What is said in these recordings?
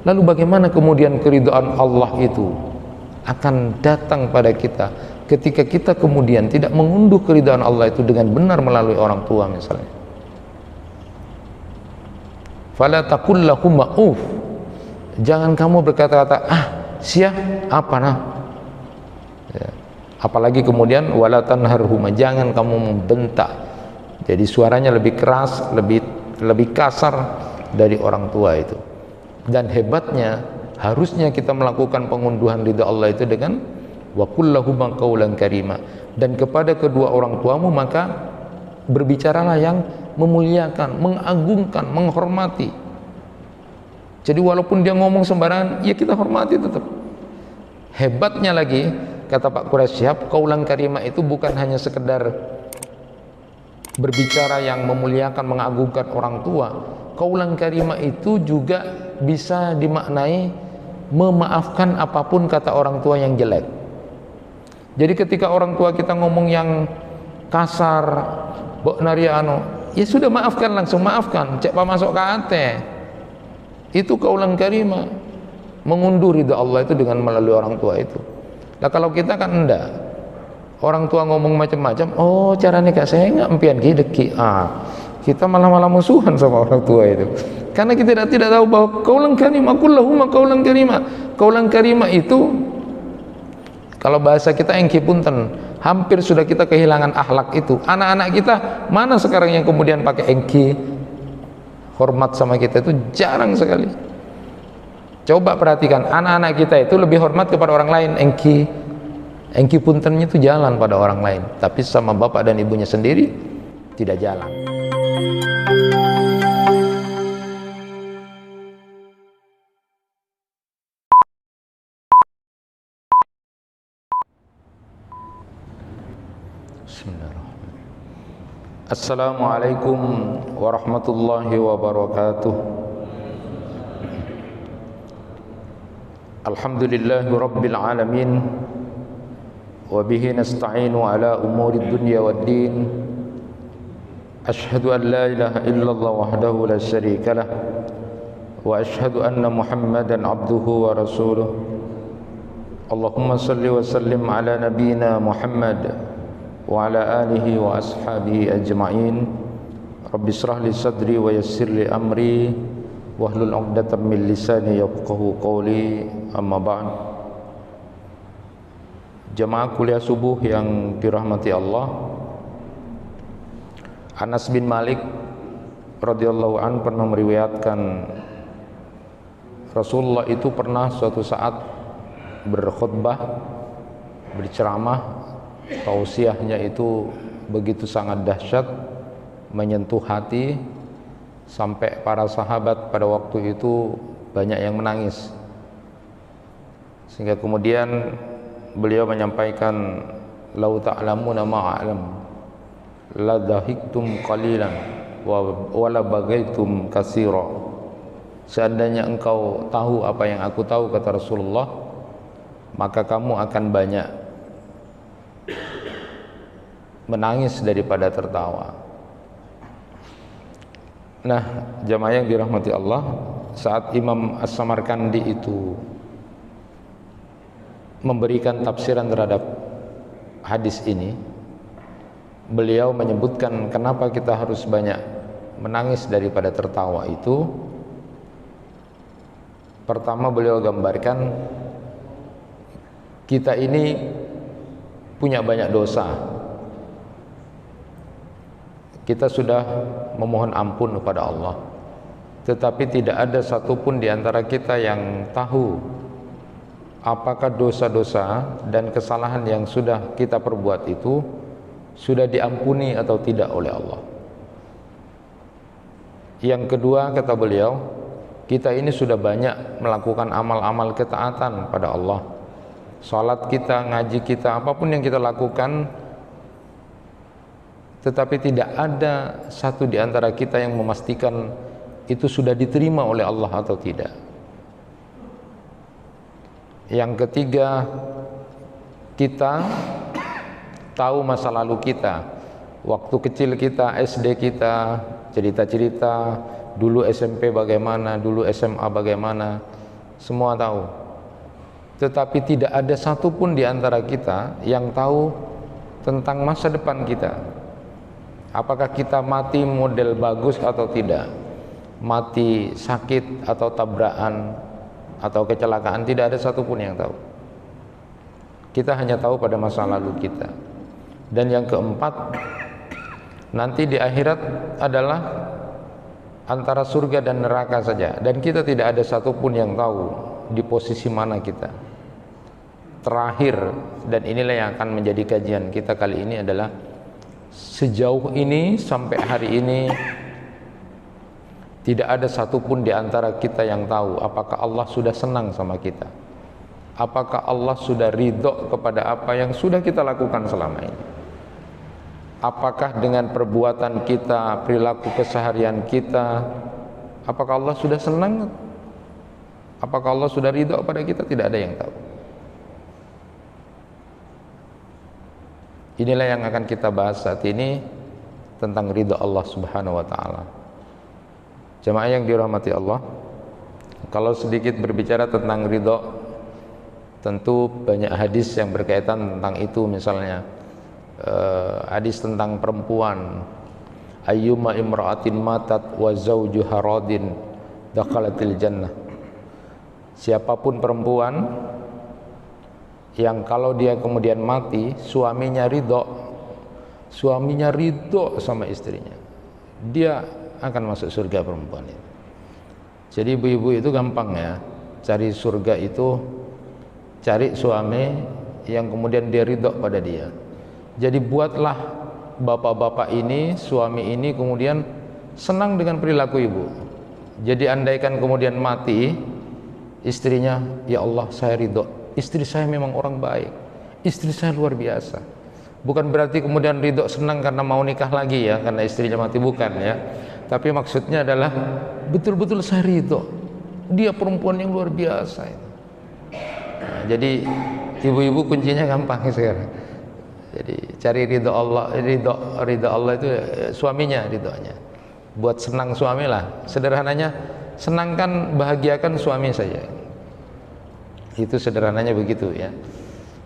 Lalu bagaimana kemudian keridhaan Allah itu akan datang pada kita ketika kita kemudian tidak mengunduh keridhaan Allah itu dengan benar melalui orang tua misalnya. Fala taqul lahum ma'uf, jangan kamu berkata-kata sia apa nah ya. Apalagi kemudian wala tanharhuma, jangan kamu membentak, jadi suaranya lebih keras, lebih kasar dari orang tua itu. Dan hebatnya harusnya kita melakukan pengunduhan ridha Allah itu dengan wa qul lahum qawlan karima, dan kepada kedua orang tuamu maka berbicaralah yang memuliakan, mengagungkan, menghormati. Jadi walaupun dia ngomong sembarangan, ya kita hormati tetap. Hebatnya lagi, kata Pak Quraisy Shihab, qaulan karimah itu bukan hanya sekedar berbicara yang memuliakan, mengagungkan orang tua. Qaulan karimah itu juga bisa dimaknai memaafkan apapun kata orang tua yang jelek. Jadi ketika orang tua kita ngomong yang kasar, bok nariano, ya sudah maafkan, langsung maafkan, cek pa masuk ke hati. Itu qaulan karimah, mengundur ridha Allah itu dengan melalui orang tua itu. Nah kalau kita kan enggak, orang tua ngomong macam-macam, oh caranya kak saya nggak empian gideki, kita malah musuhan sama orang tua itu, karena kita tidak tahu bahwa qaulan karimah, kullahuma qaulan karimah. Qaulan karimah itu kalau bahasa kita engki punten, hampir sudah kita kehilangan akhlak itu. Anak-anak kita mana sekarang yang kemudian pakai engki, hormat sama kita itu jarang sekali. Coba perhatikan, anak-anak kita itu lebih hormat kepada orang lain, engki puntennya itu jalan pada orang lain, tapi sama bapak dan ibunya sendiri tidak jalan. Bismillahirrahmanirrahim. Assalamualaikum warahmatullahi wabarakatuh. Alhamdulillahi rabbil alamin, wabihi nasta'inu ala umuri dunya waddin. Ashhadu an la ilaha illallah wahdahu la syarika lah, wa ashhadu anna muhammadan abduhu wa rasuluh. Allahumma salli wa sallim ala nabiyyina Muhammad wa ala alihi wa ashabihi ajma'in. Rabbi shrah li sadri wa yassir li amri wahlul 'uqdatam min lisani yafqahu qawli, amma ba'd. Jemaah kuliah subuh yang dirahmati Allah, Anas bin Malik radhiyallahu an pernah meriwayatkan Rasulullah itu pernah suatu saat berkhutbah, berceramah, tausiahnya itu begitu sangat dahsyat, menyentuh hati, sampai para sahabat pada waktu itu banyak yang menangis. Sehingga kemudian beliau menyampaikan, lau ta'lamuna ma'alam la dhahiktum qalilan wa la bagaitum katsira. Seandainya engkau tahu apa yang aku tahu, kata Rasulullah, maka kamu akan banyak menangis daripada tertawa. Nah, jamaah yang dirahmati Allah, saat Imam As-Samarkandi itu memberikan tafsiran terhadap hadis ini, beliau menyebutkan kenapa kita harus banyak menangis daripada tertawa itu. Pertama, beliau gambarkan kita ini punya banyak dosa. Kita sudah memohon ampun kepada Allah, tetapi tidak ada satupun di antara kita yang tahu apakah dosa-dosa dan kesalahan yang sudah kita perbuat itu sudah diampuni atau tidak oleh Allah. Yang kedua, kata beliau, kita ini sudah banyak melakukan amal-amal ketaatan pada Allah. Salat kita, ngaji kita, apapun yang kita lakukan, tetapi tidak ada satu di antara kita yang memastikan itu sudah diterima oleh Allah atau tidak. Yang ketiga, kita tahu masa lalu kita, waktu kecil kita, SD kita, cerita-cerita dulu SMP bagaimana, dulu SMA bagaimana, semua tahu. Tetapi tidak ada satupun di antara kita yang tahu tentang masa depan kita. Apakah kita mati model bagus atau tidak, mati sakit atau tabrakan atau kecelakaan, tidak ada satupun yang tahu. Kita hanya tahu pada masa lalu kita. Dan yang keempat, nanti di akhirat adalah antara surga dan neraka saja, dan kita tidak ada satupun yang tahu di posisi mana kita terakhir. Dan inilah yang akan menjadi kajian kita kali ini adalah sejauh ini sampai hari ini tidak ada satupun di antara kita yang tahu apakah Allah sudah senang sama kita, apakah Allah sudah ridho kepada apa yang sudah kita lakukan selama ini, apakah dengan perbuatan kita, perilaku keseharian kita, apakah Allah sudah senang, apakah Allah sudah ridho kepada kita. Tidak ada yang tahu. Inilah yang akan kita bahas saat ini, tentang ridha Allah Subhanahu wa taala. Jemaah yang dirahmati Allah, kalau sedikit berbicara tentang ridha, tentu banyak hadis yang berkaitan tentang itu. Misalnya hadis tentang perempuan, ayyuma imra'atin matat wa zawjuha radin dakhalatil jannah. Siapapun perempuan yang kalau dia kemudian mati, suaminya ridho sama istrinya, dia akan masuk surga perempuan itu. Jadi ibu-ibu itu gampang ya, cari surga itu cari suami yang kemudian dia ridho pada dia. Jadi buatlah bapak-bapak ini, suami ini kemudian senang dengan perilaku ibu. Jadi andaikan kemudian mati istrinya, ya Allah saya ridho, istri saya memang orang baik, istri saya luar biasa. Bukan berarti kemudian ridho senang karena mau nikah lagi ya, karena istrinya mati, bukan ya. Tapi maksudnya adalah betul-betul saya ridho, dia perempuan yang luar biasa itu. Nah, jadi ibu-ibu kuncinya gampang sekarang. Jadi cari ridho Allah, ridho Allah itu suaminya, ridhonya. Buat senang suami lah. Sederhananya, senangkan, bahagiakan suami saja. Itu sederhananya begitu ya.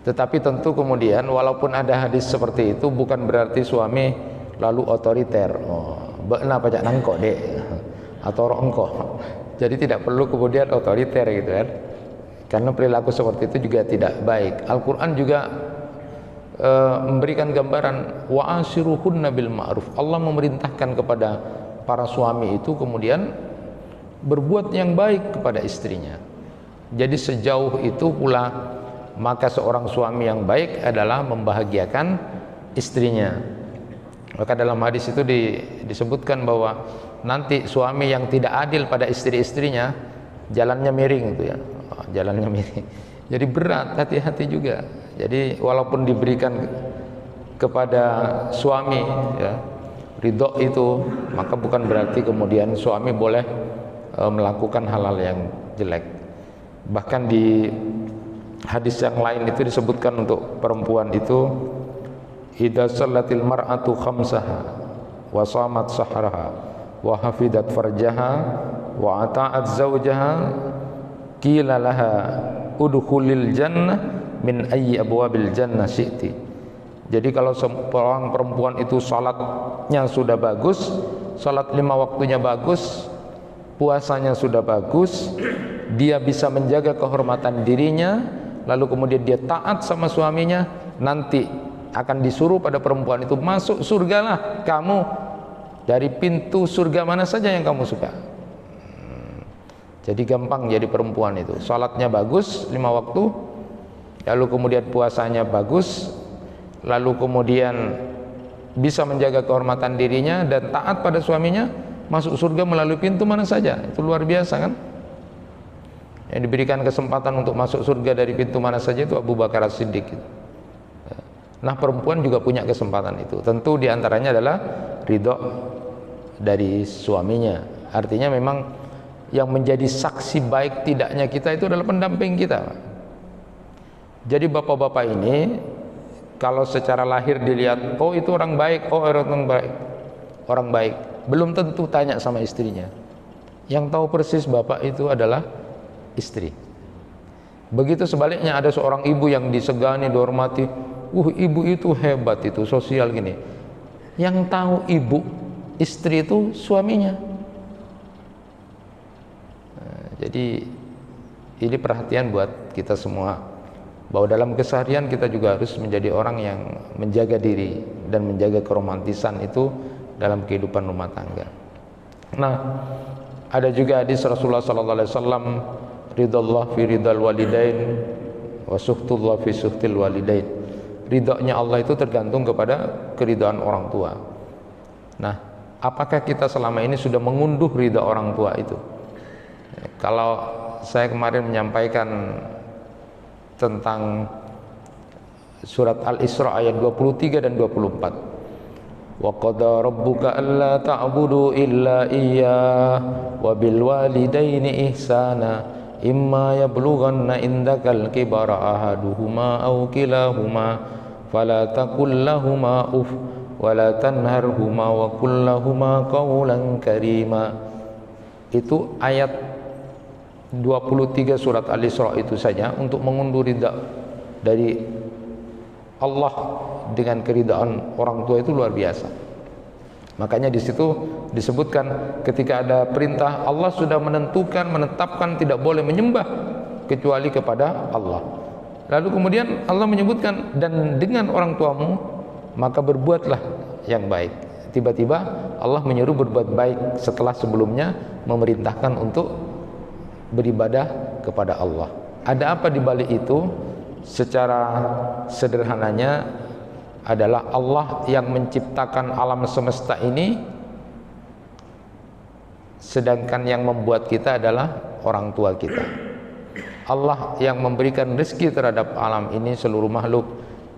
Tetapi tentu kemudian walaupun ada hadis seperti itu, bukan berarti suami lalu otoriter. Oh, benar pajak nangkok dek atau rongkok. Jadi tidak perlu kemudian otoriter gitu kan. Karena perilaku seperti itu juga tidak baik. Al-Qur'an juga memberikan gambaran wa ashiruhunna bil ma'ruf. Allah memerintahkan kepada para suami itu kemudian berbuat yang baik kepada istrinya. Jadi sejauh itu pula maka seorang suami yang baik adalah membahagiakan istrinya. Maka dalam hadis itu disebutkan bahwa nanti suami yang tidak adil pada istri-istrinya jalannya miring itu ya, jalannya miring. Jadi berat, hati-hati juga. Jadi walaupun diberikan kepada suami ya ridho itu, maka bukan berarti kemudian suami boleh melakukan hal-hal yang jelek. Bahkan di hadis yang lain itu disebutkan untuk perempuan itu, idza sallatil mar'atu khamsaha wa shamat sahraha wa hafidat farjaha wa ata'at zawjaha qila laha udkhulil jannah min ayyi abwabil jannah syi'ti. Jadi kalau seorang perempuan itu salatnya sudah bagus, salat 5 waktunya bagus, puasanya sudah bagus, dia bisa menjaga kehormatan dirinya, lalu kemudian dia taat sama suaminya, nanti akan disuruh pada perempuan itu, masuk surgalah kamu dari pintu surga mana saja yang kamu suka. Jadi gampang jadi perempuan itu, salatnya bagus 5 waktu, lalu kemudian puasanya bagus, lalu kemudian bisa menjaga kehormatan dirinya dan taat pada suaminya, masuk surga melalui pintu mana saja. Itu luar biasa kan? Yang diberikan kesempatan untuk masuk surga dari pintu mana saja itu Abu Bakar As-Siddiq. Nah perempuan juga punya kesempatan itu. Tentu diantaranya adalah ridho dari suaminya. Artinya memang yang menjadi saksi baik tidaknya kita itu adalah pendamping kita. Jadi bapak-bapak ini kalau secara lahir dilihat, oh itu orang baik, oh orang baik, orang baik, belum tentu tanya sama istrinya. Yang tahu persis bapak itu adalah istri. Begitu sebaliknya, ada seorang ibu yang disegani, dihormati, ibu itu hebat, itu sosial gini. Yang tahu ibu, istri itu suaminya. Jadi ini perhatian buat kita semua, bahwa dalam keseharian kita juga harus menjadi orang yang menjaga diri dan menjaga keromantisan itu dalam kehidupan rumah tangga. Nah, ada juga hadis Rasulullah sallallahu alaihi wasallam, ridallah fi ridal walidain wa suhtullah fi suhtil walidain. Ridhonya Allah itu tergantung kepada keridhaan orang tua. Nah, apakah kita selama ini sudah mengunduh ridha orang tua itu? Kalau saya kemarin menyampaikan tentang surat Al-Isra ayat 23 dan 24. Wa qada rabbuka alla ta'budu illa iyyah wa bil walidaini ihsana imma yablughanna indakal kibara ahaduhuma aw kilahuma fala taqul lahumā uff wa la tanharhumā wa qul lahumā qawlan karīmā. Itu ayat 23 surat Al-Isra itu saja untuk mengunduh ridha dari Allah dengan keridhaan orang tua itu luar biasa. Makanya di situ disebutkan ketika ada perintah, Allah sudah menetapkan tidak boleh menyembah kecuali kepada Allah. Lalu kemudian Allah menyebutkan, dan dengan orang tuamu maka berbuatlah yang baik. Tiba-tiba Allah menyuruh berbuat baik setelah sebelumnya memerintahkan untuk beribadah kepada Allah. Ada apa di balik itu? Secara sederhananya adalah Allah yang menciptakan alam semesta ini, sedangkan yang membuat kita adalah orang tua kita. Allah yang memberikan rezeki terhadap alam ini, seluruh makhluk,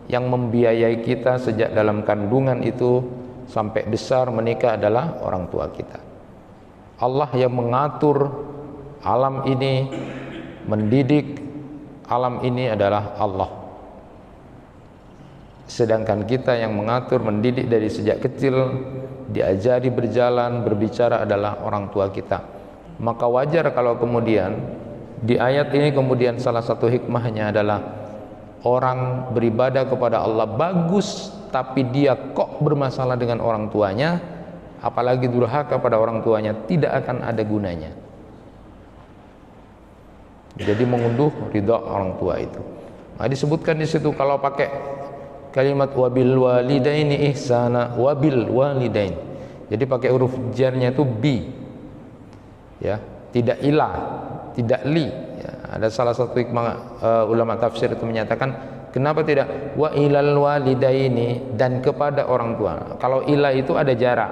yang membiayai kita sejak dalam kandungan itu sampai besar menikah adalah orang tua kita. Allah yang mengatur alam ini, mendidik alam ini adalah Allah. Sedangkan kita yang mengatur, mendidik dari sejak kecil, diajari berjalan, berbicara adalah orang tua kita. Maka wajar kalau kemudian di ayat ini kemudian salah satu hikmahnya adalah orang beribadah kepada Allah bagus, tapi dia kok bermasalah dengan orang tuanya, apalagi durhaka pada orang tuanya, tidak akan ada gunanya. Jadi mengunduh ridha orang tua itu. Nah, disebutkan di situ kalau pakai kalimat wabil walidaini ihsana, wabil walidain. Jadi pakai huruf jarnya itu bi. Ya, tidak ila, tidak li. Ya, ada salah satu hikmah ulama tafsir itu menyatakan kenapa tidak wa ilal walidaini, dan kepada orang tua. Kalau ila itu ada jarak.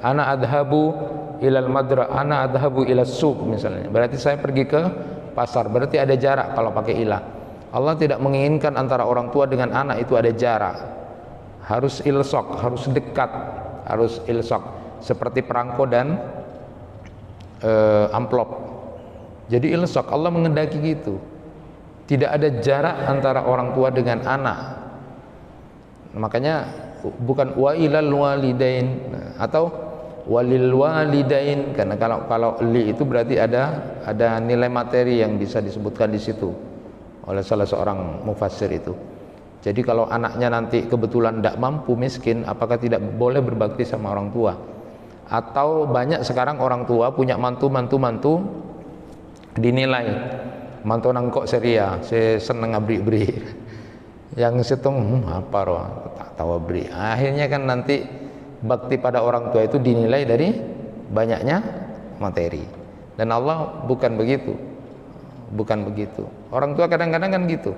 Ana adhabu ilal madra, ana adhabu ilas suq misalnya. Berarti saya pergi ke pasar, berarti ada jarak kalau pakai ilah. Allah tidak menginginkan antara orang tua dengan anak itu ada jarak, harus ilsok, harus dekat, harus ilsok, seperti perangko dan amplop. Jadi ilsok, Allah mengendaki gitu, tidak ada jarak antara orang tua dengan anak. Makanya bukan wa ilal walidain atau walil walidain, karena kalau li itu berarti ada nilai materi yang bisa disebutkan di situ oleh salah seorang mufassir itu. Jadi kalau anaknya nanti kebetulan tidak mampu, miskin, apakah tidak boleh berbakti sama orang tua? Atau banyak sekarang orang tua punya mantu dinilai mantu nangkok seria, saya seneng abri-bri, yang situng apa roh tak tahu abri. Akhirnya kan nanti bakti pada orang tua itu dinilai dari banyaknya materi. Dan Allah bukan begitu. Bukan begitu. Orang tua kadang-kadang kan gitu.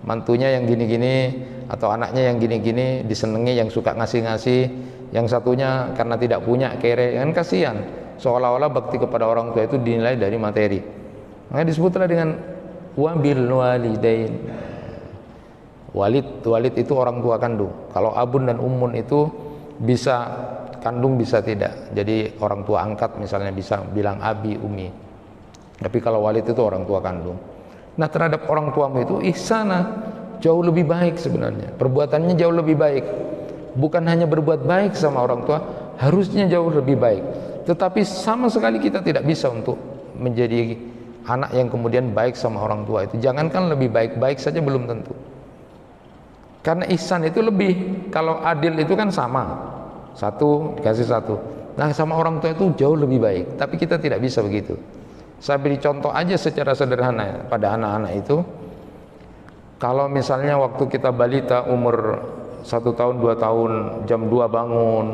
Mantunya yang gini-gini atau anaknya yang gini-gini disenengi, yang suka ngasih-ngasih, yang satunya karena tidak punya kere, kan kasihan. Seolah-olah bakti kepada orang tua itu dinilai dari materi. Maka disebutlah dengan wabil walidain. Walid itu orang tua kandung. Kalau abun dan ummun itu bisa kandung, bisa tidak. Jadi orang tua angkat misalnya bisa bilang abi, umi. Tapi kalau walid itu orang tua kandung. Nah, terhadap orang tuamu itu ihsana, jauh lebih baik sebenarnya. Perbuatannya jauh lebih baik. Bukan hanya berbuat baik sama orang tua, harusnya jauh lebih baik. Tetapi sama sekali kita tidak bisa untuk menjadi anak yang kemudian baik sama orang tua itu. Jangankan lebih baik saja belum tentu. Karena ihsan itu lebih. Kalau adil itu kan sama, satu kasih satu. Nah sama orang tua itu jauh lebih baik. Tapi kita tidak bisa begitu. Saya beri contoh aja secara sederhana pada anak-anak itu. Kalau misalnya waktu kita balita umur 1 tahun 2 tahun, jam 2 bangun,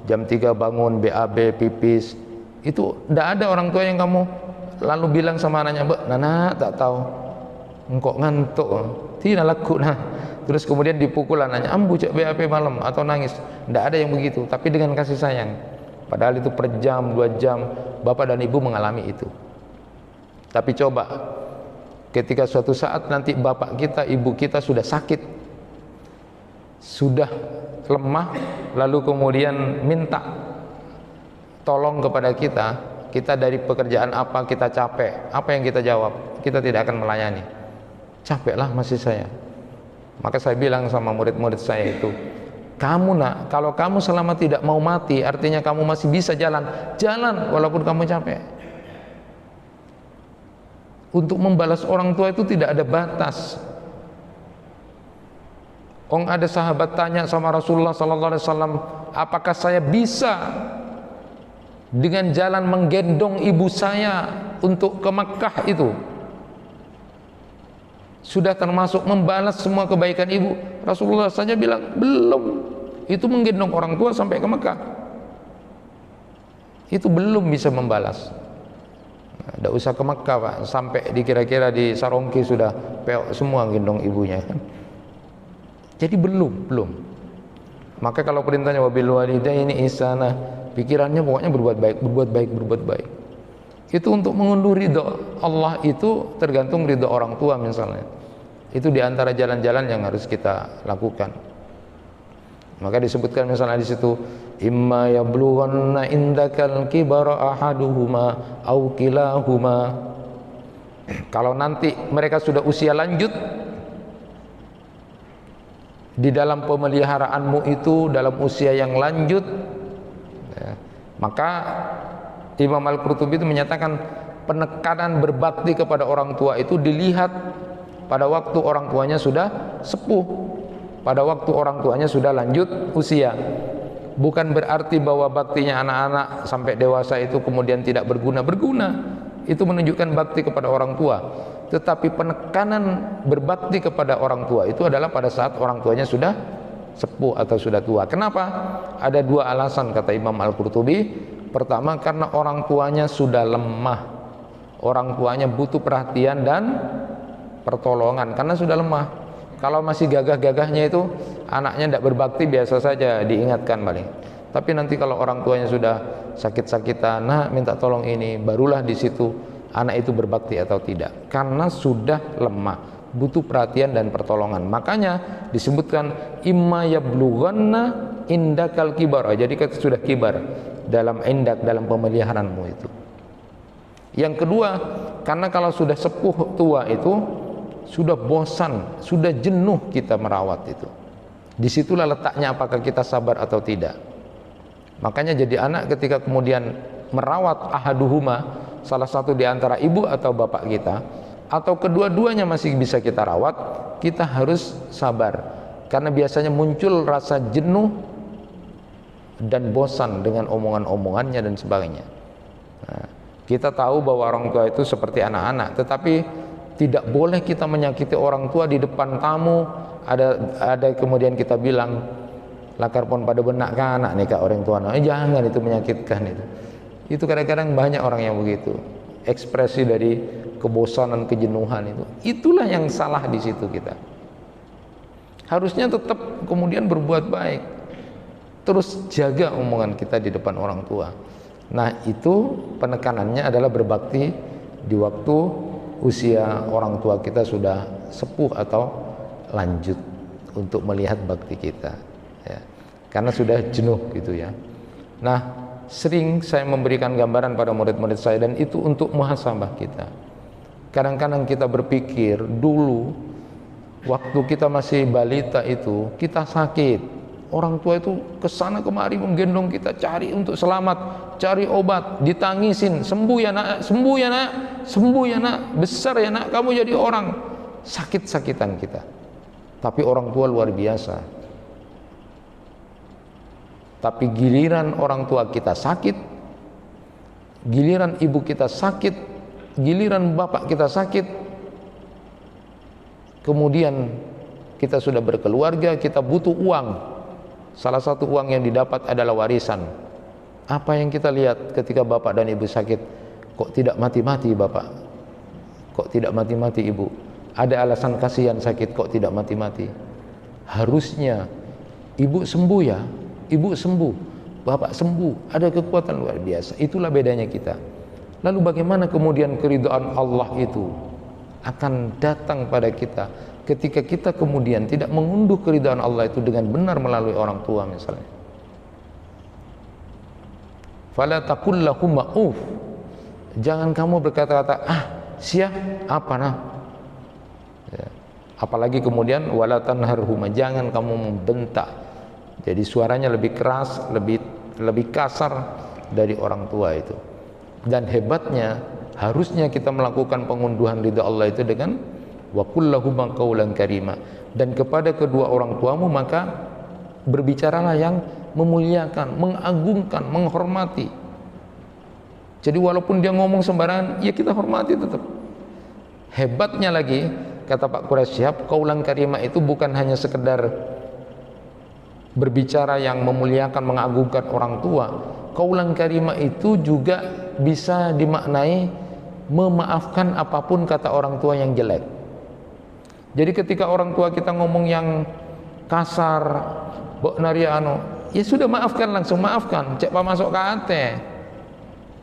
jam 3 bangun, BAB, pipis, itu tidak ada orang tua yang kamu lalu bilang sama anaknya, "Mbak, Nana tak tahu, engkau ngantuk, tidak laku nah." Terus kemudian dipukul anaknya, "Ambu cek BAB malam," atau nangis. Tidak ada yang begitu, tapi dengan kasih sayang. Padahal itu per jam, 2 jam, bapak dan ibu mengalami itu. Tapi coba ketika suatu saat nanti bapak kita, ibu kita sudah sakit, sudah lemah, lalu kemudian minta tolong kepada kita, kita dari pekerjaan apa, kita capek, apa yang kita jawab? Kita tidak akan melayani. Capeklah masih saya. Maka saya bilang sama murid-murid saya itu, kamu nak, kalau kamu selama tidak mau mati, artinya kamu masih bisa jalan, jalan walaupun kamu capek. Untuk membalas orang tua itu tidak ada batas. Ada sahabat tanya sama Rasulullah sallallahu alaihi wasallam, apakah saya bisa dengan jalan menggendong ibu saya untuk ke Makkah itu sudah termasuk membalas semua kebaikan ibu? Rasulullah saja bilang belum. Itu menggendong orang tua sampai ke Makkah, itu belum bisa membalas. Tidak usah ke Makkah Pak, sampai kira-kira di Sarongki sudah peok semua gendong ibunya. Jadi belum. Maka kalau perintahnya wabil walidaini ihsana, pikirannya pokoknya berbuat baik. Itu untuk mengunduh ridho Allah, itu tergantung ridho orang tua misalnya. Itu diantara jalan-jalan yang harus kita lakukan. Maka disebutkan misalnya di situ, imma yablughanna indakal kibara ahaduhuma au kilahuma. Kalau nanti mereka sudah usia lanjut, di dalam pemeliharaanmu itu dalam usia yang lanjut, ya, maka Imam Al-Qurtubi itu menyatakan penekanan berbakti kepada orang tua itu dilihat pada waktu orang tuanya sudah sepuh, pada waktu orang tuanya sudah lanjut usia. Bukan berarti bahwa baktinya anak-anak sampai dewasa itu kemudian tidak berguna. Itu menunjukkan bakti kepada orang tua. Tetapi penekanan berbakti kepada orang tua itu adalah pada saat orang tuanya sudah sepuh atau sudah tua. Kenapa? Ada 2 alasan kata Imam Al-Qurtubi. Pertama, karena orang tuanya sudah lemah. Orang tuanya butuh perhatian dan pertolongan karena sudah lemah. Kalau masih gagah-gagahnya itu anaknya tidak berbakti, biasa saja diingatkan paling. Tapi nanti kalau orang tuanya sudah sakit-sakitan, nah minta tolong ini, barulah di situ anak itu berbakti atau tidak. Karena sudah lemah, butuh perhatian dan pertolongan. Makanya disebutkan imma yablughanna indakal kibar. Jadi kita sudah kibar dalam indak, dalam pemeliharaanmu itu. Yang kedua, karena kalau sudah sepuh tua itu sudah bosan, sudah jenuh kita merawat itu. Disitulah letaknya apakah kita sabar atau tidak. Makanya jadi anak ketika kemudian merawat ahaduhuma, salah satu di antara ibu atau bapak kita, atau kedua-duanya masih bisa kita rawat, kita harus sabar. Karena biasanya muncul rasa jenuh dan bosan dengan omongan-omongannya dan sebagainya. Nah, kita tahu bahwa orang tua itu seperti anak-anak, tetapi tidak boleh kita menyakiti orang tua di depan tamu. Ada kemudian kita bilang lakar pon pada benak kan anak nih kak orang tua. Jangan, itu menyakitkan itu. Itu kadang-kadang banyak orang yang begitu. Ekspresi dari kebosanan, kejenuhan itu. Itulah yang salah di situ kita. Harusnya tetap kemudian berbuat baik. Terus jaga omongan kita di depan orang tua. Nah, itu penekanannya adalah berbakti di waktu usia orang tua kita sudah sepuh atau lanjut untuk melihat bakti kita, ya. Karena sudah jenuh gitu ya. Nah, sering saya memberikan gambaran pada murid-murid saya, dan itu untuk muhasabah kita. Kadang-kadang kita berpikir dulu waktu kita masih balita itu kita sakit, Orang tua itu kesana kemari menggendong kita, cari untuk selamat, cari obat, ditangisin, sembuh ya nak, sembuh ya nak, sembuh ya nak, besar ya nak, kamu jadi orang. Sakit-sakitan kita. Tapi orang tua luar biasa. Tapi giliran orang tua kita sakit, giliran ibu kita sakit, giliran bapak kita sakit, kemudian kita sudah berkeluarga, kita butuh uang. Salah satu uang yang didapat adalah warisan. Apa yang kita lihat ketika bapak dan ibu sakit? Kok tidak mati-mati bapak? Kok tidak mati-mati ibu? Ada alasan kasihan sakit, kok tidak mati-mati? Harusnya ibu sembuh ya, ibu sembuh, bapak sembuh, ada kekuatan luar biasa. Itulah bedanya kita. Lalu bagaimana kemudian keridhaan Allah itu akan datang pada kita ketika kita kemudian tidak mengunduh keridhaan Allah itu dengan benar melalui orang tua misalnya. Fala taqul lahum ma'uf. Jangan kamu berkata-kata sia apa nah. Ya. Apalagi kemudian wala tanharhuma, jangan kamu membentak. Jadi suaranya lebih keras, lebih kasar dari orang tua itu. Dan hebatnya harusnya kita melakukan pengunduhan ridha Allah itu dengan wa qul lahum qawlan karima, dan kepada kedua orang tuamu maka berbicaralah yang memuliakan, mengagungkan, menghormati. Jadi walaupun dia ngomong sembarangan, ya kita hormati tetap. Hebatnya lagi, kata Pak Quraisy Shihab, qawlan karima itu bukan hanya sekedar berbicara yang memuliakan, mengagungkan orang tua. Qawlan karima itu juga bisa dimaknai memaafkan apapun kata orang tua yang jelek. Jadi ketika orang tua kita ngomong yang kasar, bok nariano, ya sudah maafkan, langsung maafkan, cek masuk ke hati.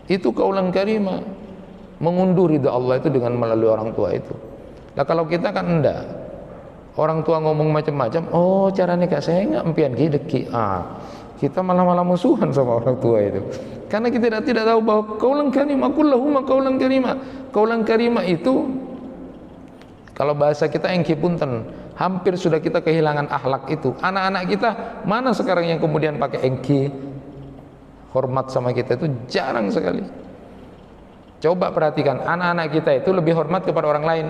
Itu qaulan karimah, mengunduh ridha Allah itu dengan melalui orang tua itu. Nah kalau kita kan enggak, orang tua ngomong macam-macam, oh caranya kak saya enggak empian gideki, kita malah musuhan sama orang tua itu. Karena kita tidak tahu bahwa qaulan karimah, kullahuma qaulan karimah. Qaulan karimah itu kalau bahasa kita engki punten, hampir sudah kita kehilangan akhlak itu. Anak-anak kita mana sekarang yang kemudian pakai engki, hormat sama kita itu jarang sekali. Coba perhatikan, anak-anak kita itu lebih hormat kepada orang lain.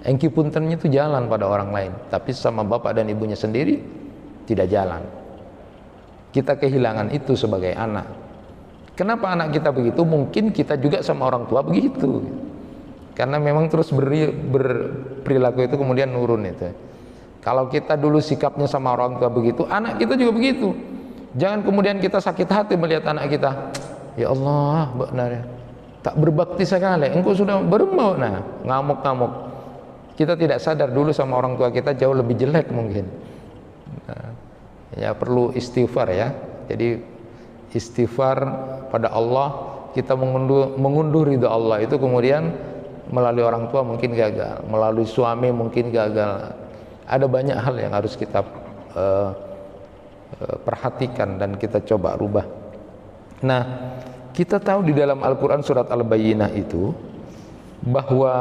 Engki puntennya itu jalan pada orang lain, tapi sama bapak dan ibunya sendiri tidak jalan. Kita kehilangan itu sebagai anak. Kenapa anak kita begitu? Mungkin kita juga sama orang tua begitu. Karena memang terus berperilaku itu kemudian nurun itu. Kalau kita dulu sikapnya sama orang tua begitu, anak kita juga begitu. Jangan kemudian kita sakit hati melihat anak kita, ya Allah, benar, tak berbakti sekali, engkau sudah bermau, nah ngamuk-ngamuk. Kita tidak sadar dulu sama orang tua kita jauh lebih jelek mungkin. Nah, ya perlu istighfar ya. Jadi istighfar pada Allah, kita mengunduh ridha Allah itu kemudian melalui orang tua mungkin gagal, melalui suami mungkin gagal. Ada banyak hal yang harus kita perhatikan dan kita coba rubah. Nah, kita tahu di dalam Al-Quran surat Al-Bayyinah itu bahwa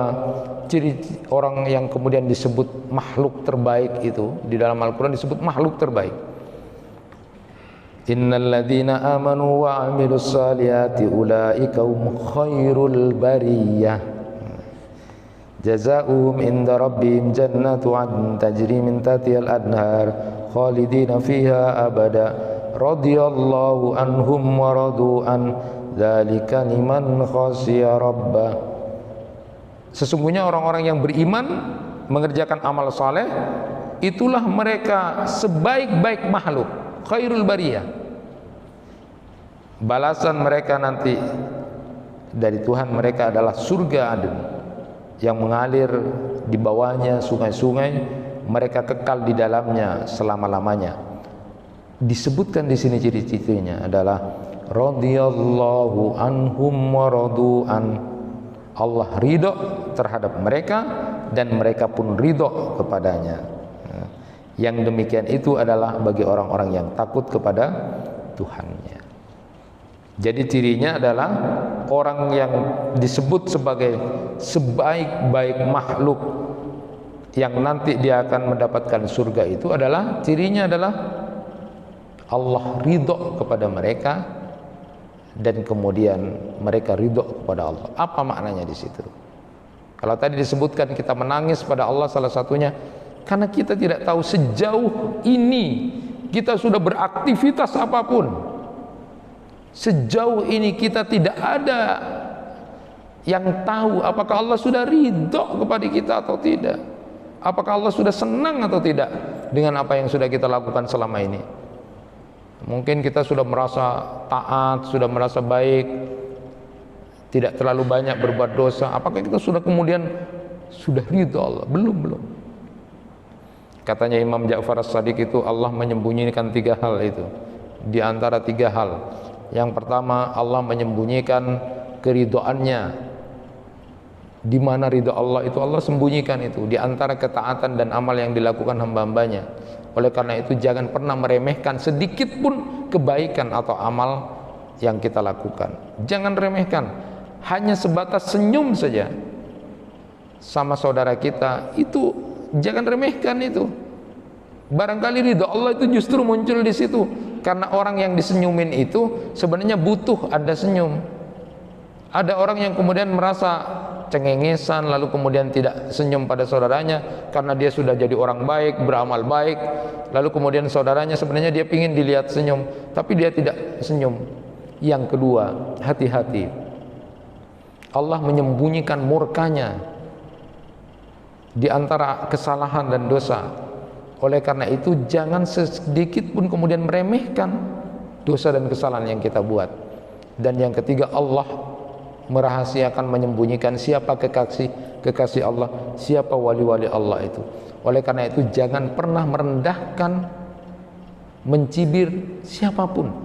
ciri orang yang kemudian disebut makhluk terbaik itu di dalam Al-Quran disebut makhluk terbaik. Innal ladzina amanu wa 'amilus salihati ulaika hum khairul bariyah. Jazaohum inda rabbihim jannatu 'adnin tajri min tahtihal anhar khalidina fiha abada radhiyallahu anhum wa radu an dzalika liman khashiya rabbah. Sesungguhnya orang-orang yang beriman mengerjakan amal saleh itulah mereka sebaik-baik makhluk, khairul bariyah. Balasan mereka nanti dari Tuhan mereka adalah surga Aden yang mengalir di bawahnya sungai-sungai, mereka kekal di dalamnya selama-lamanya. Disebutkan di sini ciri-cirinya adalah radhiyallahu anhum wa radu'an. Allah ridho terhadap mereka dan mereka pun ridho kepadanya. Yang demikian itu adalah bagi orang-orang yang takut kepada Tuhannya. Jadi cirinya adalah orang yang disebut sebagai sebaik-baik makhluk yang nanti dia akan mendapatkan surga itu adalah cirinya adalah Allah ridho kepada mereka dan kemudian mereka ridho kepada Allah. Apa maknanya di situ? Kalau tadi disebutkan kita menangis pada Allah, salah satunya karena kita tidak tahu sejauh ini kita sudah beraktivitas apapun, sejauh ini kita tidak ada yang tahu apakah Allah sudah ridho kepada kita atau tidak, apakah Allah sudah senang atau tidak dengan apa yang sudah kita lakukan selama ini. Mungkin kita sudah merasa taat, sudah merasa baik, tidak terlalu banyak berbuat dosa. Apakah kita sudah kemudian sudah ridho Allah? Belum. Katanya Imam Ja'far As-Shadiq itu Allah menyembunyikan 3 hal itu. Di antara 3 hal, yang pertama Allah menyembunyikan keridhoannya. Di mana ridho Allah itu Allah sembunyikan itu di antara ketaatan dan amal yang dilakukan hamba-hambanya. Oleh karena itu jangan pernah meremehkan sedikit pun kebaikan atau amal yang kita lakukan. Jangan remehkan, hanya sebatas senyum saja sama saudara kita itu jangan remehkan itu. Barangkali ridho Allah itu justru muncul di situ karena orang yang disenyumin itu sebenarnya butuh ada senyum. Ada orang yang kemudian merasa cengengesan lalu kemudian tidak senyum pada saudaranya karena dia sudah jadi orang baik, beramal baik, lalu kemudian saudaranya sebenarnya dia ingin dilihat senyum tapi dia tidak senyum. Yang kedua, hati-hati, Allah menyembunyikan murkanya di antara kesalahan dan dosa. Oleh karena itu jangan sedikit pun kemudian meremehkan dosa dan kesalahan yang kita buat. Dan yang ketiga, Allah merahasiakan, menyembunyikan siapa kekasih Allah, siapa wali-wali Allah itu. Oleh karena itu jangan pernah merendahkan, mencibir siapapun,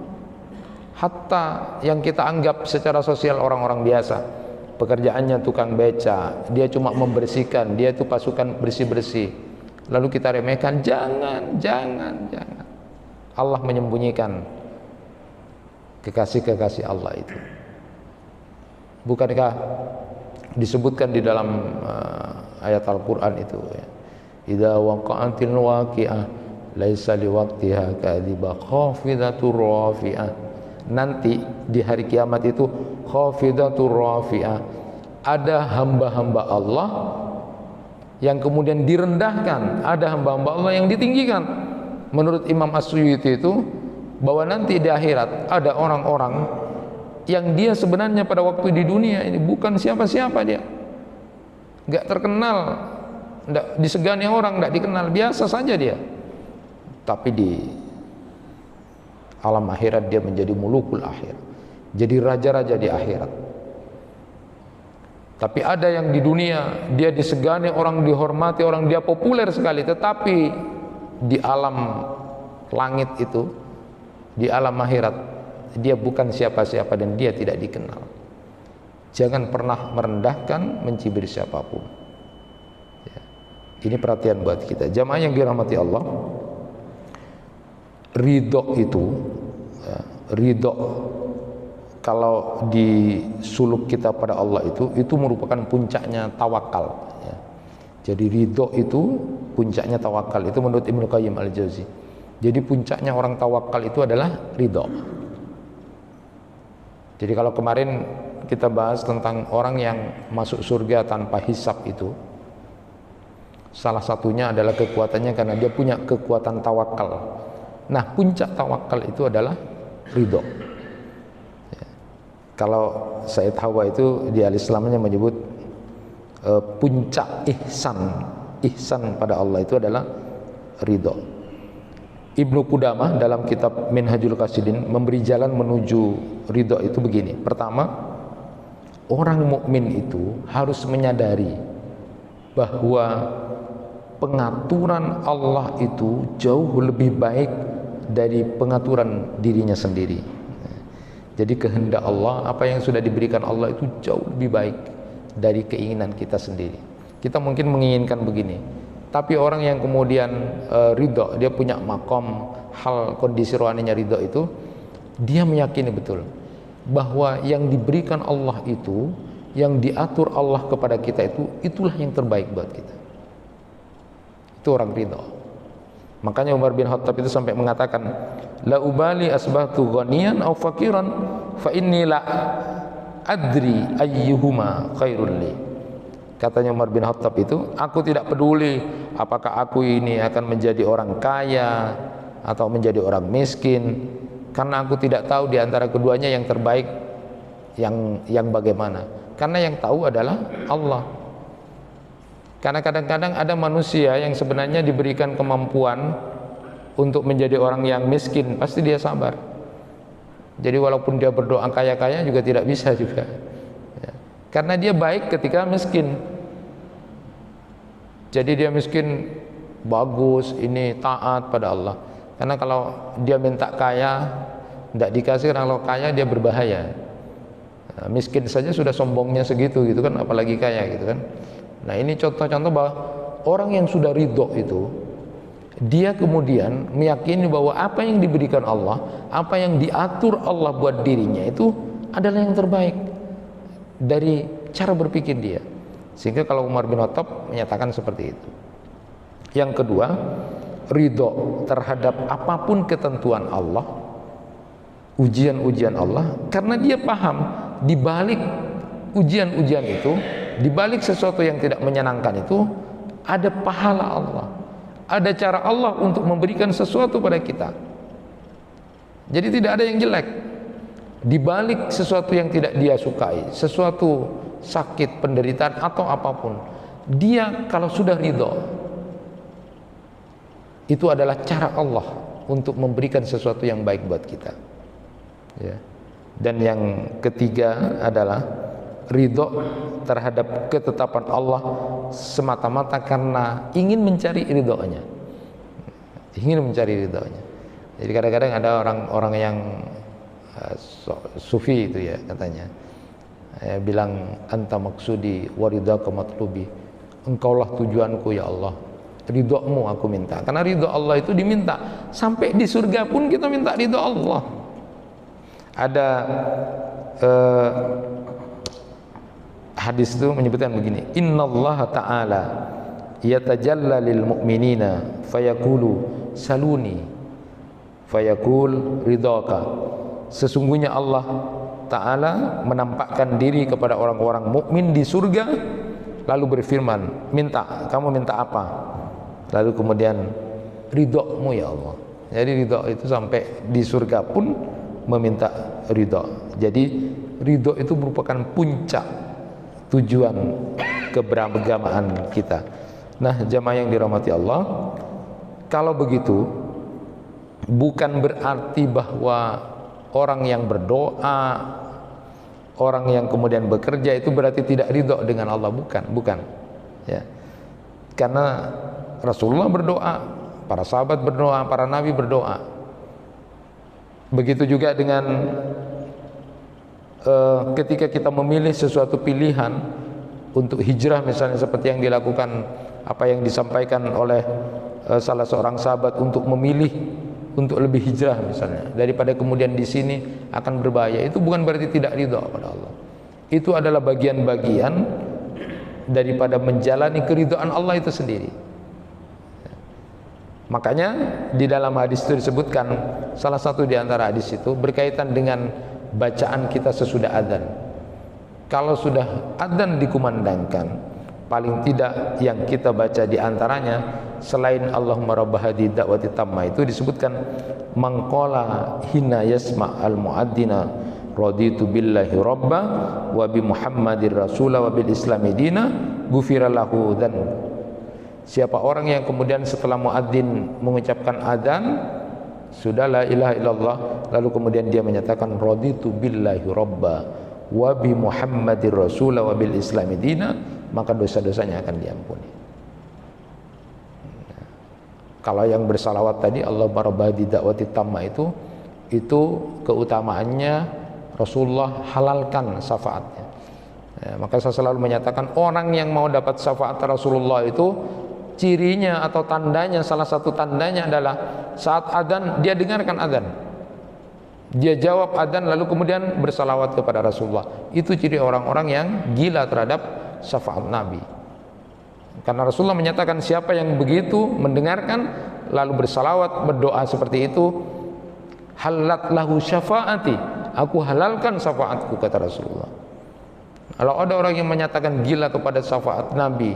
hatta yang kita anggap secara sosial orang-orang biasa, pekerjaannya tukang beca, dia cuma membersihkan, dia itu pasukan bersih-bersih, lalu kita remehkan. Jangan. Allah menyembunyikan kekasih-kekasih Allah itu. Bukankah disebutkan di dalam ayat Al-Quran itu ya, idza waqa'atil waqi'ah laisa liwaqtiha kadhiba khafidatur rafi'ah. Nanti di hari kiamat itu khafidatur rafi'ah, ada hamba-hamba Allah yang kemudian direndahkan, ada hamba-hamba Allah yang ditinggikan. Menurut Imam As-Suyuti itu bahwa nanti di akhirat ada orang-orang yang dia sebenarnya pada waktu di dunia ini bukan siapa-siapa, dia nggak terkenal, nggak disegani orang, nggak dikenal, biasa saja dia, tapi di alam akhirat dia menjadi mulukul akhir, jadi raja-raja di akhirat. Tapi ada yang di dunia dia disegani orang, dihormati orang, dia populer sekali, tetapi di alam langit itu, di alam akhirat dia bukan siapa-siapa dan dia tidak dikenal. Jangan pernah merendahkan, mencibir siapapun ya. Ini perhatian buat kita jamaah yang dirahmati Allah. Ridho itu ya, ridho kalau disuluk kita pada Allah itu merupakan puncaknya tawakal ya. Jadi ridho itu puncaknya tawakal, itu menurut Ibnu Qayyim Al-Jauzi. Jadi puncaknya orang tawakal itu adalah ridho. Jadi kalau kemarin kita bahas tentang orang yang masuk surga tanpa hisab itu, salah satunya adalah kekuatannya karena dia punya kekuatan tawakal. Nah, puncak tawakal itu adalah ridho ya. Kalau Said Hawa itu di Al-Islamnya menyebut puncak ihsan pada Allah itu adalah ridho. Ibnu Qudamah dalam kitab Minhajul Qasidin memberi jalan menuju ridho itu begini. Pertama, orang mukmin itu harus menyadari bahwa pengaturan Allah itu jauh lebih baik dari pengaturan dirinya sendiri. Jadi kehendak Allah, apa yang sudah diberikan Allah itu jauh lebih baik dari keinginan kita sendiri. Kita mungkin menginginkan begini, tapi orang yang kemudian ridho, dia punya makom hal kondisi rohaninya ridho itu, dia meyakini betul bahwa yang diberikan Allah itu, yang diatur Allah kepada kita itu, itulah yang terbaik buat kita. Itu orang ridho. Makanya Umar bin Khattab itu sampai mengatakan, la ubali asbahtu ghaniyan aw faqiran fa inni la adri ayyuhuma khairul li. Katanya Umar bin Khattab itu, aku tidak peduli apakah aku ini akan menjadi orang kaya atau menjadi orang miskin, karena aku tidak tahu di antara keduanya yang terbaik yang bagaimana. Karena yang tahu adalah Allah. Karena kadang-kadang ada manusia yang sebenarnya diberikan kemampuan untuk menjadi orang yang miskin, pasti dia sabar. Jadi walaupun dia berdoa kaya-kaya juga tidak bisa juga ya. Karena dia baik ketika miskin. Jadi dia miskin bagus, ini taat pada Allah. Karena kalau dia minta kaya tidak dikasih, kalau kaya dia berbahaya. Nah, miskin saja sudah sombongnya segitu gitu kan, apalagi kaya gitu kan. Nah, ini contoh-contoh bahwa orang yang sudah ridho itu, dia kemudian meyakini bahwa apa yang diberikan Allah, apa yang diatur Allah buat dirinya itu adalah yang terbaik dari cara berpikir dia. Sehingga kalau Umar bin Khattab menyatakan seperti itu. Yang kedua, ridho terhadap apapun ketentuan Allah, ujian-ujian Allah, karena dia paham di balik ujian-ujian itu, di balik sesuatu yang tidak menyenangkan itu ada pahala Allah, ada cara Allah untuk memberikan sesuatu pada kita. Jadi tidak ada yang jelek di balik sesuatu yang tidak dia sukai, sesuatu sakit, penderitaan atau apapun. Dia kalau sudah ridho, itu adalah cara Allah untuk memberikan sesuatu yang baik buat kita ya. Dan yang ketiga adalah ridho terhadap ketetapan Allah semata-mata karena ingin mencari ridhonya, ingin mencari ridhonya. Jadi kadang-kadang ada orang-orang yang sufi itu ya katanya, bilang anta maksudi waridaka matlubi, engkaulah tujuanku ya Allah, ridhomu aku minta. Karena ridho Allah itu diminta, sampai di surga pun kita minta ridho Allah. Ada hadis itu menyebutkan begini, innallaha ta'ala yatajalla lil mu'minina fayaqulu saluni fayaqul ridhaka. Sesungguhnya Allah Ta'ala menampakkan diri kepada orang-orang mukmin di surga, lalu berfirman, minta, kamu minta apa? Lalu kemudian ridhomu ya Allah. Jadi ridho itu sampai di surga pun meminta ridho. Jadi ridho itu merupakan puncak tujuan keberagamaan kita. Nah, jamaah yang dirahmati Allah, kalau begitu bukan berarti bahwa orang yang berdoa, orang yang kemudian bekerja itu berarti tidak ridho dengan Allah, bukan ya. Karena Rasulullah berdoa, para sahabat berdoa, para nabi berdoa. Begitu juga dengan ketika kita memilih sesuatu pilihan untuk hijrah, misalnya seperti yang dilakukan, apa yang disampaikan oleh salah seorang sahabat untuk memilih untuk lebih hijrah misalnya daripada kemudian di sini akan berbahaya, itu bukan berarti tidak ridho kepada Allah. Itu adalah bagian-bagian daripada menjalani keridhaan Allah itu sendiri. Makanya di dalam hadis itu disebutkan, salah satu di antara hadis itu berkaitan dengan bacaan kita sesudah adzan. Kalau sudah adzan dikumandangkan, paling tidak yang kita baca di antaranya selain Allahumma rabb hadhihi da'wati tamma itu disebutkan, mangqala hina yasma al muadzina raditu billahi rabba wa bi muhammadir rasula wa bil islami dina ghufira lahu dzanbu. Siapa orang yang kemudian setelah muadzin mengucapkan adzan sudah la ilaha illallah, lalu kemudian dia menyatakan raditu billahi rabba wa bi muhammadir rasula wa bil islami dina, maka dosa-dosanya akan diampuni. Kalau yang bersalawat tadi Allahumma rabb hadhihi da'wati tamma itu keutamaannya Rasulullah halalkan syafaatnya ya, maka saya selalu menyatakan orang yang mau dapat syafaat Rasulullah itu cirinya atau tandanya, salah satu tandanya adalah saat adzan dia dengarkan adzan, dia jawab adzan lalu kemudian bersalawat kepada Rasulullah. Itu ciri orang-orang yang gila terhadap syafaat Nabi Karena Rasulullah menyatakan siapa yang begitu mendengarkan lalu bersalawat, berdoa seperti itu, halat lahu syafaati, aku halalkan syafaatku, kata Rasulullah. Kalau ada orang yang menyatakan gila kepada syafaat Nabi,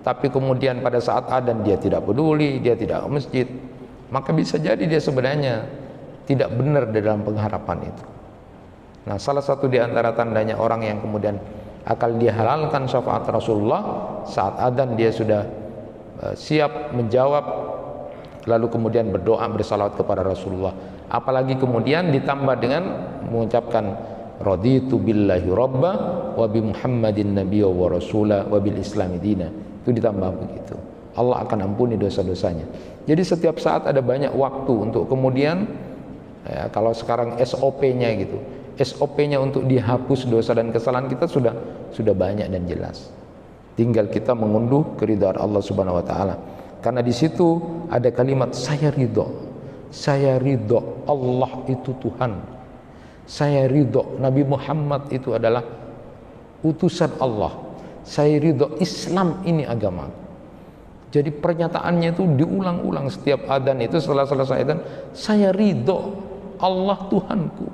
tapi kemudian pada saat adzan dia tidak peduli, dia tidak ke masjid, maka bisa jadi dia sebenarnya tidak benar di dalam pengharapan itu. Nah, salah satu di antara tandanya orang yang kemudian akal dia halalkan syafaat Rasulullah, saat adzan dia sudah siap menjawab, lalu kemudian berdoa bersalawat kepada Rasulullah. Apalagi kemudian ditambah dengan mengucapkan raditu billahi rabba wa bi Muhammadin nabiyya wa rasula wa bil islami dina. Itu ditambah begitu. Allah akan ampuni dosa-dosanya. Jadi setiap saat ada banyak waktu untuk kemudian kalau sekarang SOP-nya gitu. SOP-nya untuk dihapus dosa dan kesalahan kita sudah banyak dan jelas. Tinggal kita mengunduh keridhaan Allah Subhanahu wa taala. Karena di situ ada kalimat saya ridho. Saya ridho Allah itu Tuhan. Saya ridho Nabi Muhammad itu adalah utusan Allah. Saya ridho Islam ini agama. Jadi pernyataannya itu diulang-ulang setiap adzan itu, setelah selesai adzan, saya ridho Allah Tuhanku.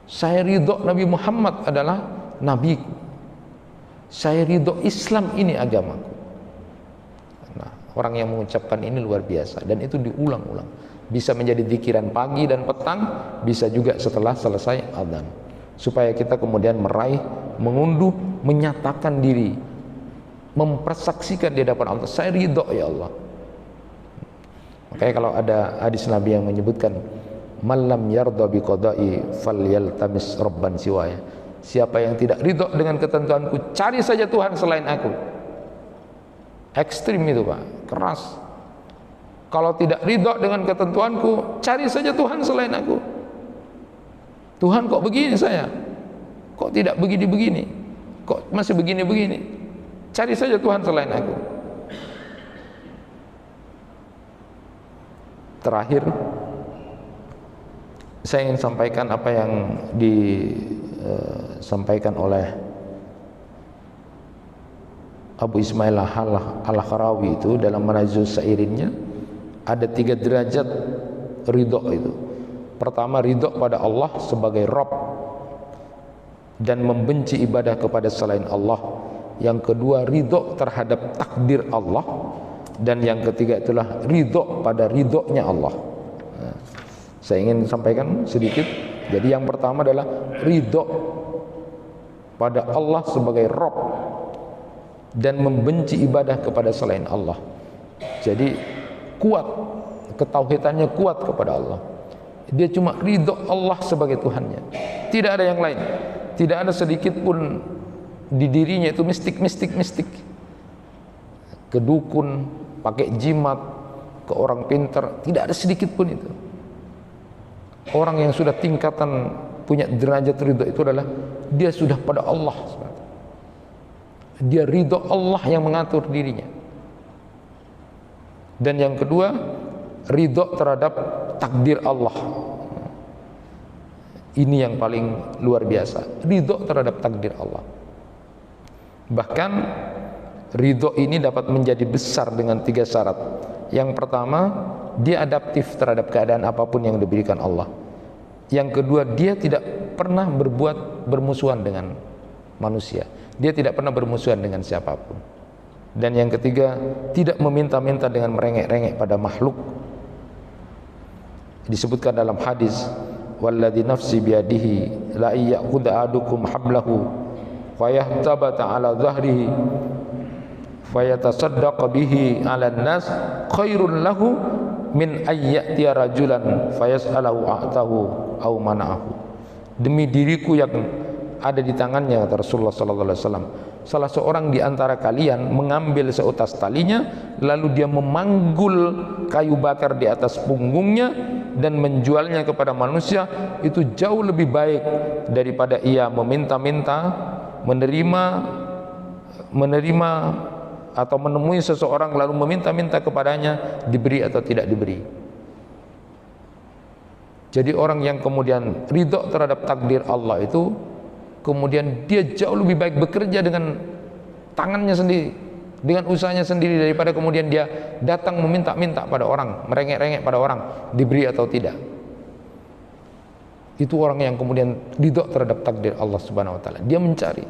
Saya ridho Nabi Muhammad adalah nabiku. Saya ridho Islam ini agamaku. Nah, orang yang mengucapkan ini luar biasa, dan itu diulang-ulang. Bisa menjadi zikiran pagi dan petang, bisa juga setelah selesai adzan. Supaya kita kemudian meraih, mengunduh, menyatakan diri, mempersaksikan di hadapan Allah, saya ridho ya Allah. Makanya kalau ada hadis Nabi yang menyebutkan malam yarda bi qada'i falyaltamis rabban siwaya, siapa yang tidak ridho dengan ketentuanku, cari saja Tuhan selain aku. Ekstrim itu Pak, keras. Kalau tidak ridho dengan ketentuanku, cari saja Tuhan selain aku. Tuhan kok begini saya, kok tidak begini-begini, kok masih begini-begini, cari saja Tuhan selain aku. Terakhir, saya ingin sampaikan apa yang disampaikan oleh Abu Ismail Al-Harawi itu dalam Manazil Sairinnya. Ada 3 derajat ridho itu. Pertama, ridho pada Allah sebagai Rabb dan membenci ibadah kepada selain Allah. Yang kedua, ridho terhadap takdir Allah. Dan yang ketiga itulah ridho pada ridhonya Allah. Saya ingin sampaikan sedikit. Jadi yang pertama adalah ridho pada Allah sebagai Rabb dan membenci ibadah kepada selain Allah. Jadi kuat, ketauhidannya kuat kepada Allah. Dia cuma ridho Allah sebagai Tuhannya, tidak ada yang lain. Tidak ada sedikit pun di dirinya itu mistik. Ke dukun, pakai jimat, ke orang pintar, tidak ada sedikit pun itu. Orang yang sudah tingkatan punya derajat ridho itu adalah dia sudah pada Allah. Dia ridho Allah yang mengatur dirinya. Dan yang kedua, ridho terhadap takdir Allah. Ini yang paling luar biasa, ridho terhadap takdir Allah. Bahkan ridho ini dapat menjadi besar dengan 3 syarat. Yang pertama, dia adaptif terhadap keadaan apapun yang diberikan Allah. Yang kedua, dia tidak pernah bermusuhan dengan manusia. Dia tidak pernah bermusuhan dengan siapapun. Dan yang ketiga, tidak meminta-minta dengan merengek-rengek pada makhluk. Disebutkan dalam hadis, walladzi nafsi biyadihi la ya'khudha ahadukum hablahu fayahtabata ala dhahrihi fayatasaddaq bihi 'alan nas khairun lahu min ayyatiya rajulan fayas'alahu a'tahu aw mana'ahu. Demi diriku yang ada di tangannya, kata Rasulullah sallallahu alaihi wasallam, salah seorang di antara kalian mengambil seutas talinya lalu dia memanggul kayu bakar di atas punggungnya dan menjualnya kepada manusia, itu jauh lebih baik daripada ia meminta-minta, menerima atau menemui seseorang lalu meminta-minta kepadanya diberi atau tidak diberi. Jadi orang yang kemudian ridho terhadap takdir Allah itu, kemudian dia jauh lebih baik bekerja dengan tangannya sendiri, dengan usahanya sendiri, daripada kemudian dia datang meminta-minta pada orang, merengek-rengek pada orang, diberi atau tidak. Itu orang yang kemudian ridho terhadap takdir Allah Subhanahu wa taala. Dia mencari.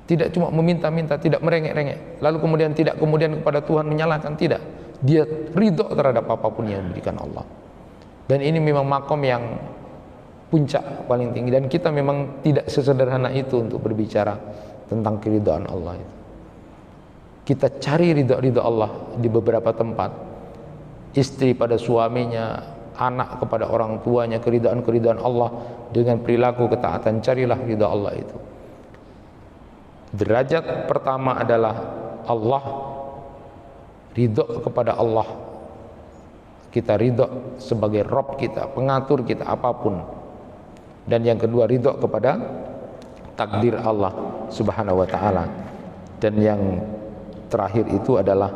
Tidak cuma meminta-minta, tidak merengek-rengek, lalu kemudian tidak kemudian kepada Tuhan menyalahkan, tidak. Dia ridho terhadap apapun yang diberikan Allah. Dan ini memang makom yang puncak paling tinggi, dan kita memang tidak sesederhana itu untuk berbicara tentang keridhaan Allah itu. Kita cari ridho Allah di beberapa tempat. Istri pada suaminya, anak kepada orang tuanya, keridhaan Allah dengan perilaku ketaatan. Carilah ridho Allah itu. Derajat pertama adalah Allah, ridho kepada Allah. Kita ridho sebagai Rabb kita, pengatur kita apapun. Dan yang kedua, ridho kepada takdir Allah Subhanahu wa taala. Dan yang terakhir itu adalah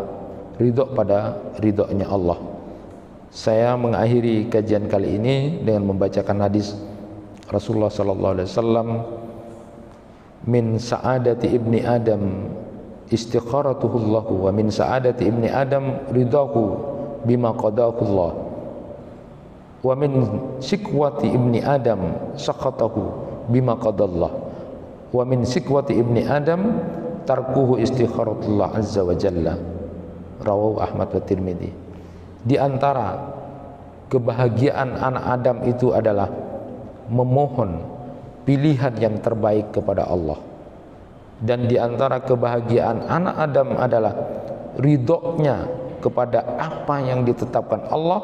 ridho pada ridhonya Allah. Saya mengakhiri kajian kali ini dengan membacakan hadis Rasulullah sallallahu alaihi wasallam, min sa'adati ibni Adam istikharatuhullahu wa min sa'adati ibni Adam ridahu bima qadahullah wa min sikwati ibni Adam sakhatahu bima qadallah wa min sikwati ibni Adam tarkuhu istikharatullah azza wa jalla. Rawahu Ahmad wa Tirmidzi. Di antara kebahagiaan anak Adam itu adalah memohon pilihan yang terbaik kepada Allah. Dan di antara kebahagiaan anak Adam adalah ridhonya kepada apa yang ditetapkan Allah.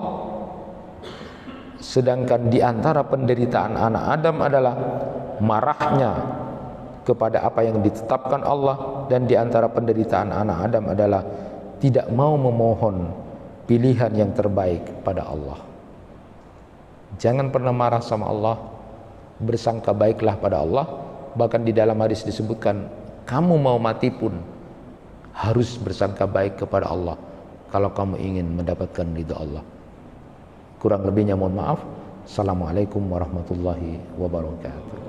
Sedangkan di antara penderitaan anak Adam adalah marahnya kepada apa yang ditetapkan Allah. Dan di antara penderitaan anak Adam adalah tidak mau memohon pilihan yang terbaik pada Allah. Jangan pernah marah sama Allah, bersangka baiklah pada Allah. Bahkan di dalam hadis disebutkan, kamu mau mati pun harus bersangka baik kepada Allah kalau kamu ingin mendapatkan ridha Allah. Kurang lebihnya mohon maaf. Assalamualaikum warahmatullahi wabarakatuh.